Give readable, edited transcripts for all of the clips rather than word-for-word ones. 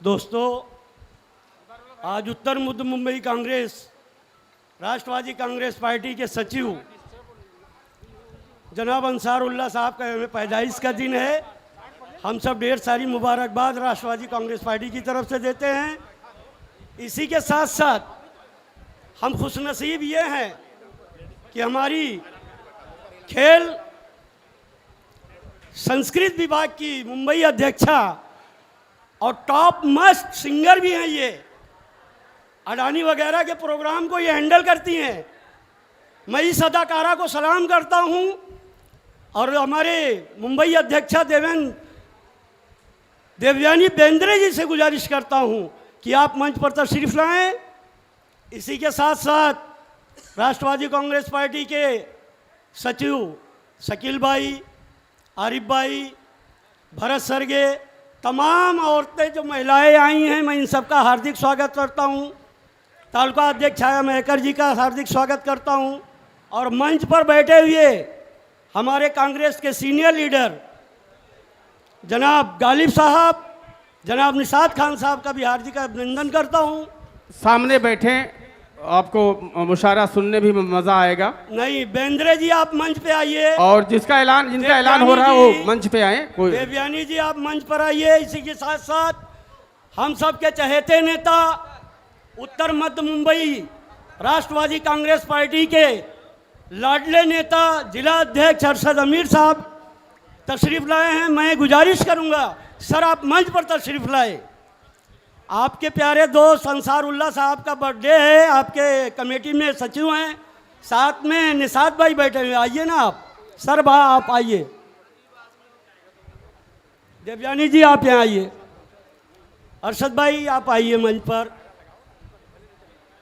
दोस्तों, आज उत्तर मध्य मुंबई कांग्रेस राष्ट्रवादी कांग्रेस पार्टी के सचिव जनाब अंसारुल्लाह साहब का पैदाइश का दिन है। हम सब ढेर सारी मुबारकबाद राष्ट्रवादी कांग्रेस पार्टी की तरफ से देते हैं। इसी के साथ साथ हम खुशनसीब ये हैं कि हमारी खेल संस्कृत विभाग की मुंबई अध्यक्षा और टॉप मस्ट सिंगर भी हैं। ये अडानी वगैरह के प्रोग्राम को ये हैंडल करती हैं। मैं इस अदाकारा को सलाम करता हूं और हमारे मुंबई अध्यक्षा देवयानी बेंद्रे जी से गुजारिश करता हूं कि आप मंच पर तशरीफ लाएं। इसी के साथ साथ राष्ट्रवादी कांग्रेस पार्टी के सचिव शकील भाई, आरिफ भाई, भरत सरगे, तमाम औरतें जो महिलाएं आई हैं, मैं इन सबका हार्दिक स्वागत करता हूं। तालुका अध्यक्ष छाया मेहकर जी का हार्दिक स्वागत करता हूं और मंच पर बैठे हुए हमारे कांग्रेस के सीनियर लीडर जनाब गालिब साहब, जनाब निशात खान साहब का भी हार्दिक अभिनंदन करता हूं। सामने बैठे, आपको मुशायरा सुनने भी मजा आएगा। नहीं, बेंद्रे जी आप मंच पे आइए और जिनका ऐलान हो रहा है वो मंच पे आए। कोई देवयानी जी आप मंच पर आइए। इसी के साथ साथ हम सब के चहेते नेता उत्तर मध्य मुंबई राष्ट्रवादी कांग्रेस पार्टी के लाडले नेता जिला अध्यक्ष अरशद अमीर साहब तशरीफ लाए हैं। मैं गुजारिश करूंगा सर आप मंच पर तशरीफ लाए। आपके प्यारे दोस्त अंसारुल्लाह साहब का बर्थडे है, आपके कमेटी में सचिव हैं, साथ में निशात भाई बैठे हुए, आइए ना आप। सर भा आप आइए, देवयानी जी आप यहाँ आइए, अरशद भाई आप आइए मंच पर।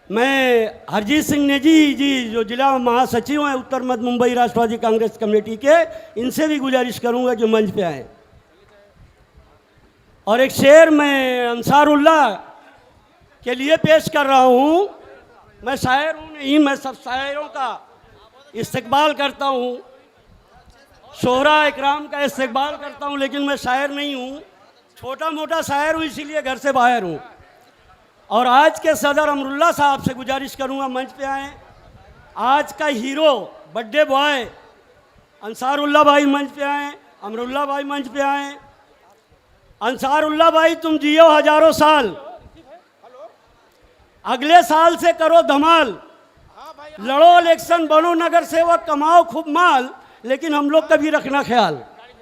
मैं हरजीत सिंह नेजी जी जो जिला महासचिव हैं उत्तर मध्य मुंबई राष्ट्रवादी कांग्रेस कमेटी के, इनसे भी गुजारिश करूंगा कि मंच पे आए। और एक शेर मैं अंसारुल्लाह के लिए पेश कर रहा हूँ। मैं शायर हूँ नहीं, मैं सब शायरों का इस्तकबाल करता हूँ, शोहरा इकराम का इस्तकबाल करता हूँ, लेकिन मैं शायर नहीं हूँ, छोटा मोटा शायर हूँ, इसीलिए घर से बाहर हूँ। और आज के सदर अमरुल्लाह साहब से गुजारिश करूँगा मंच पे आएँ। आज का हीरो बर्थडे बॉय अंसारुल्लाह भाई मंच पे आएँ, अमरुल्लाह भाई मंच पे आएँ। अंसारुल्लाह भाई तुम जियो हजारों साल, अगले साल से करो धमाल, लड़ो इलेक्शन, बनो नगर सेवक, कमाओ खूब माल, लेकिन हम लोग का भी रखना ख्याल।